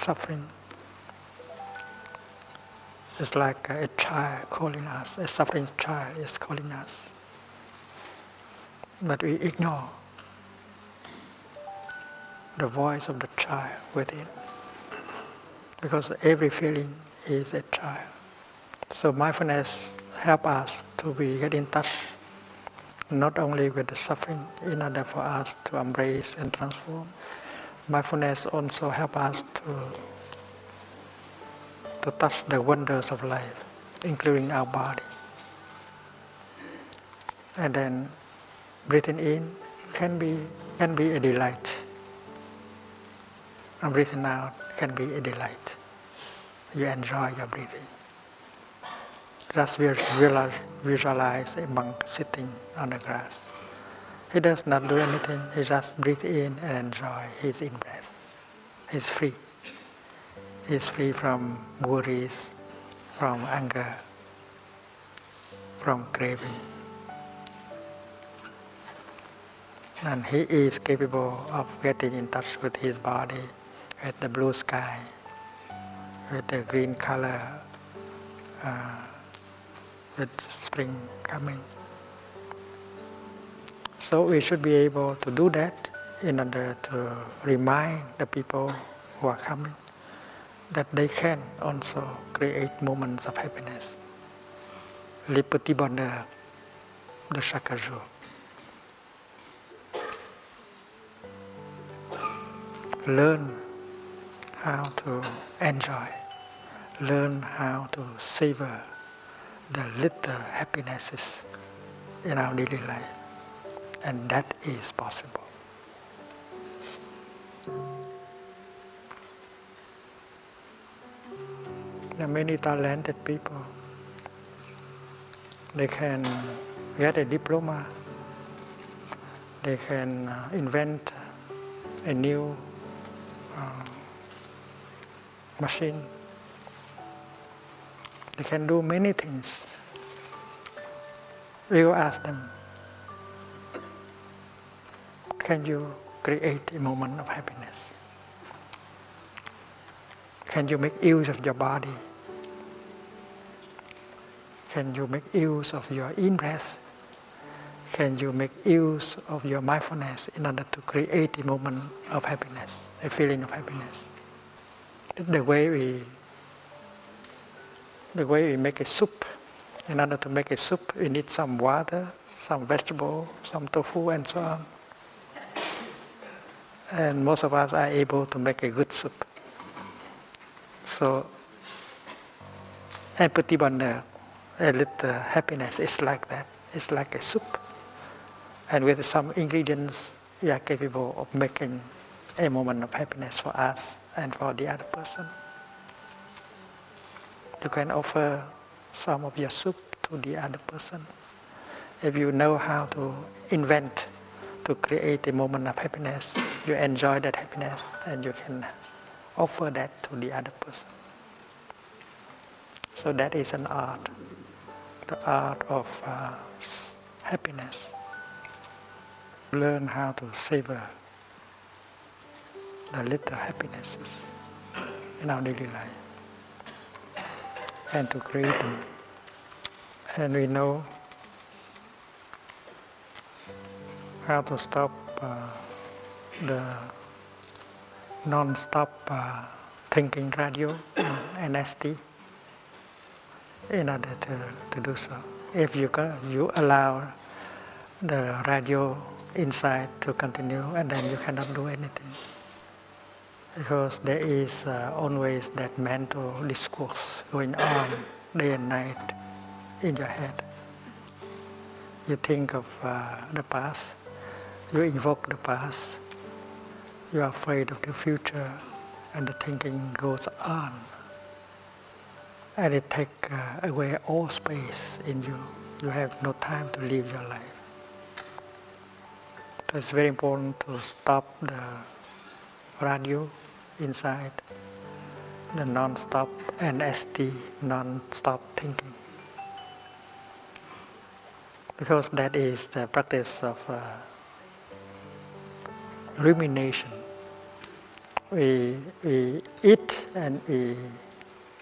suffering. It's like a child calling us, a suffering child is calling us. But we ignore the voice of the child within, because every feeling is a child. So mindfulness helps us to get in touch not only with the suffering in order for us to embrace and transform. Mindfulness also helps us to touch the wonders of life, including our body. And then breathing in can be a delight. And breathing out can be a delight. You enjoy your breathing. Just visualize a monk sitting on the grass. He does not do anything, he just breathes in and enjoys his in-breath. He's free. He's free from worries, from anger, from craving. And he is capable of getting in touch with his body, with the blue sky, with the green color, with spring coming. So we should be able to do that in order to remind the people who are coming that they can also create moments of happiness. Le petit bonheur de chaque jour. Learn how to enjoy, learn how to savor the little happinesses in our daily life, and that is possible. There are many talented people. They can get a diploma, they can invent a new machine. They can do many things. We will ask them, can you create a moment of happiness? Can you make use of your body? Can you make use of your in-breath? Can you make use of your mindfulness in order to create a moment of happiness, a feeling of happiness? The way we make a soup. In order to make a soup, we need some water, some vegetable, some tofu, and so on. And most of us are able to make a good soup. So, un petit bonheur, a little happiness is like that. It's like a soup. And with some ingredients, we are capable of making a moment of happiness for us and for the other person. You can offer some of your soup to the other person. If you know how to invent, to create a moment of happiness, you enjoy that happiness and you can offer that to the other person. So that is an art, the art of happiness. Learn how to savor the little happinesses in our daily life and to create them. And we know how to stop the non-stop thinking radio and ST in order to do so. If you allow the radio inside to continue, and then you cannot do anything. Because there is always that mental discourse going on day and night in your head. You think of the past, you invoke the past, you are afraid of the future, and the thinking goes on. And it takes away all space in you. You have no time to live your life. So it's very important to stop the radio inside, the non-stop and ST, non-stop thinking. Because that is the practice of rumination. we eat and we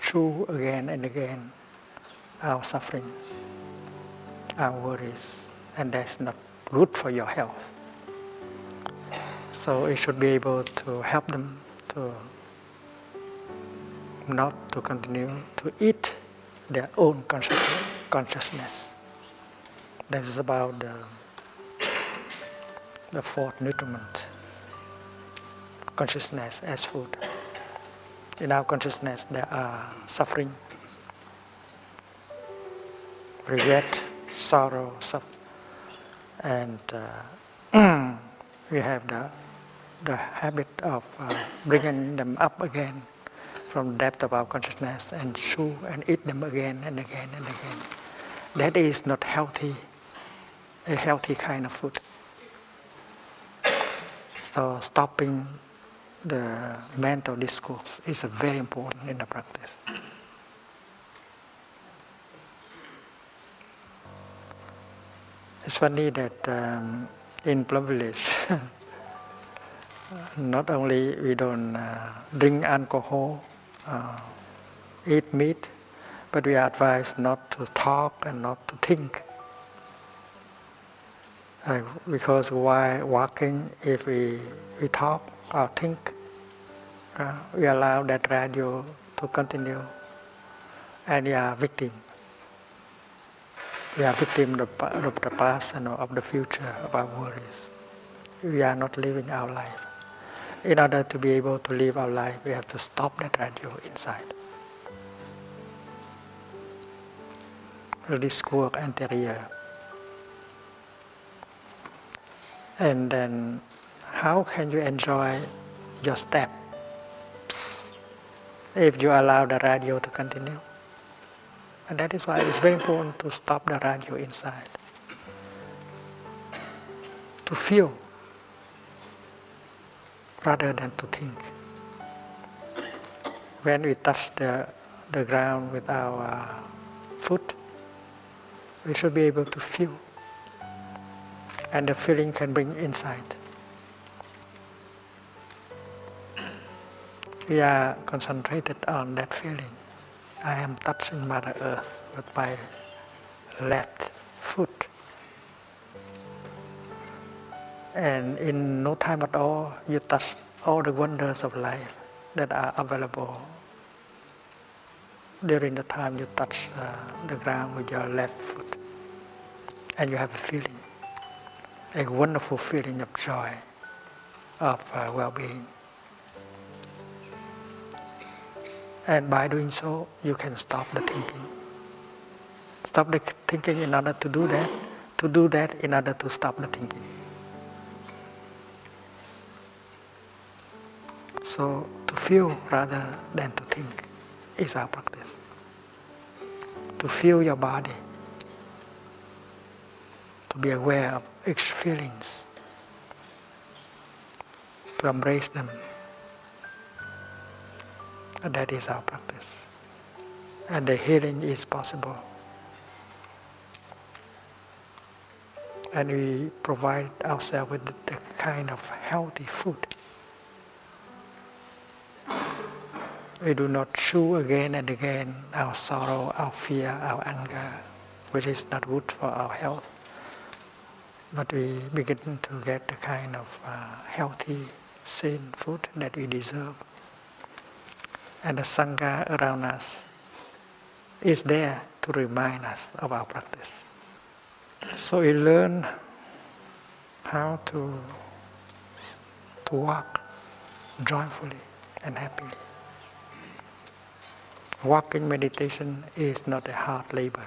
chew again and again our suffering, our worries, and that's not good for your health. So we should be able to help them to not to continue to eat their own consciousness. That is about the fourth nutriment, consciousness as food. In our consciousness there are suffering, regret, sorrow, and we have the habit of bringing them up again from the depth of our consciousness and chew and eat them again and again and again. That is not healthy, a healthy kind of food. So stopping the mental discourse is very important in the practice. It's funny that in Plum Village, not only we don't drink alcohol, eat meat, but we are advised not to talk and not to think. Because while walking, if we talk or think, we allow that radio to continue, and we are victim. We are victim of the past and of the future, of our worries. We are not living our life. In order to be able to live our life, we have to stop that radio inside. The discourse anterior. And then, how can you enjoy your steps if you allow the radio to continue? And that is why it's very important to stop the radio inside. To feel rather than to think. When we touch the ground with our foot, we should be able to feel. And the feeling can bring insight. We are concentrated on that feeling. I am touching Mother Earth with my left foot. And in no time at all, you touch all the wonders of life that are available during the time you touch the ground with your left foot. And you have a feeling, a wonderful feeling of joy, of well-being. And by doing so, you can stop the thinking. Stop the thinking in order to do that in order to stop the thinking. So to feel rather than to think is our practice. To feel your body, to be aware of each feelings, to embrace them. And that is our practice. And the healing is possible. And we provide ourselves with the kind of healthy food. We do not chew again and again our sorrow, our fear, our anger, which is not good for our health. But we begin to get the kind of healthy, sane food that we deserve. And the Sangha around us is there to remind us of our practice. So we learn how to walk joyfully and happily. Walking meditation is not a hard labor.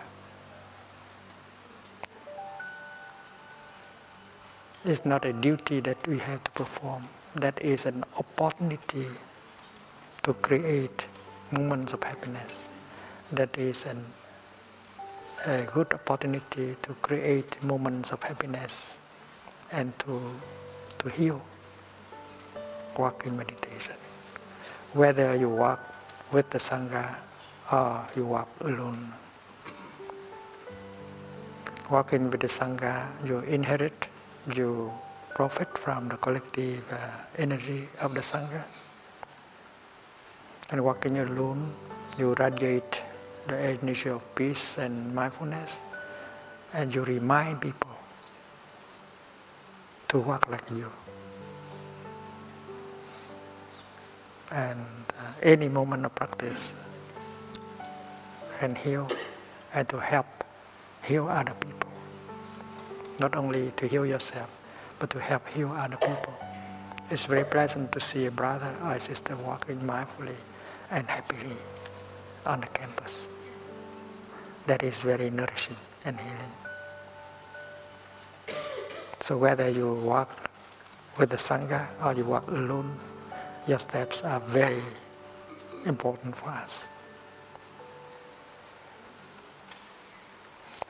It's not a duty that we have to perform. That is an opportunity to create moments of happiness. That is a good opportunity to create moments of happiness and to heal. Walking meditation. Whether you walk with the Sangha or you walk alone. Walking with the Sangha, you inherit, you profit from the collective energy of the Sangha. And walking alone, you radiate the energy of peace and mindfulness, and you remind people to walk like you. And any moment of practice can heal and to help heal other people. Not only to heal yourself, but to help heal other people. It's very pleasant to see a brother or a sister walking mindfully and happily on the campus. That is very nourishing and healing. So whether you walk with the Sangha or you walk alone, your steps are very important for us.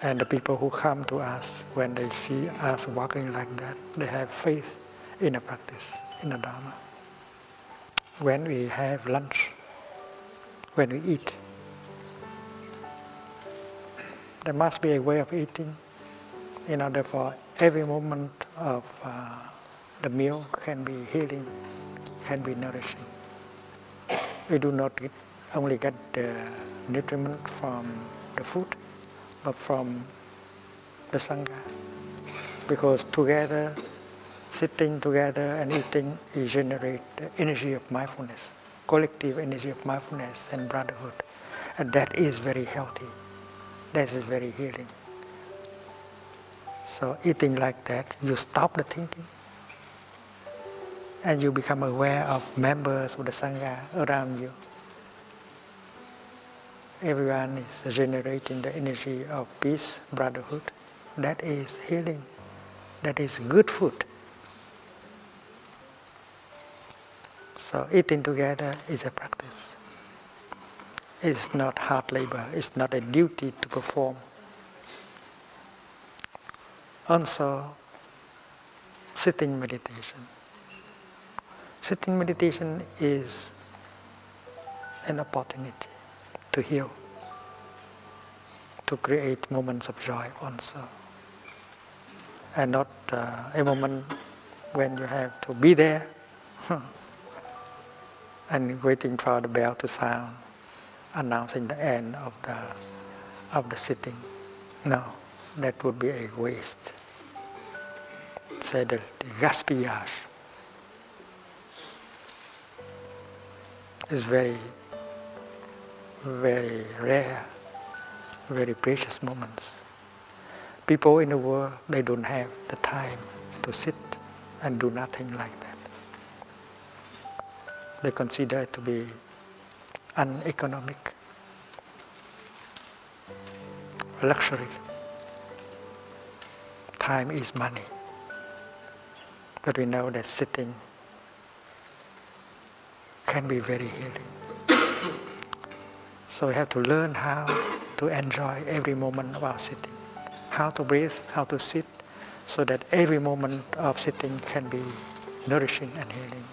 And the people who come to us, when they see us walking like that, they have faith in the practice, in the Dharma. When we have lunch, when we eat, there must be a way of eating in order for every moment of the meal can be healing, can be nourishing. We do not only get the nutriment from the food, but from the Sangha. Because together, sitting together and eating, we generate the energy of mindfulness, collective energy of mindfulness and brotherhood. And that is very healthy. That is very healing. So eating like that, you stop the thinking. And you become aware of members of the Sangha around you. Everyone is generating the energy of peace, brotherhood. That is healing. That is good food. So eating together is a practice. It's not hard labor. It's not a duty to perform. Also, sitting meditation. Sitting meditation is an opportunity to heal, to create moments of joy also. And not a moment when you have to be there and waiting for the bell to sound, announcing the end of the sitting. No, that would be a waste. Say the gaspillage is very, very rare, very precious moments. People in the world, they don't have the time to sit and do nothing like that. They consider it to be uneconomic, luxury. Time is money. But we know that sitting can be very healing. So we have to learn how to enjoy every moment of our sitting. How to breathe, how to sit, so that every moment of sitting can be nourishing and healing.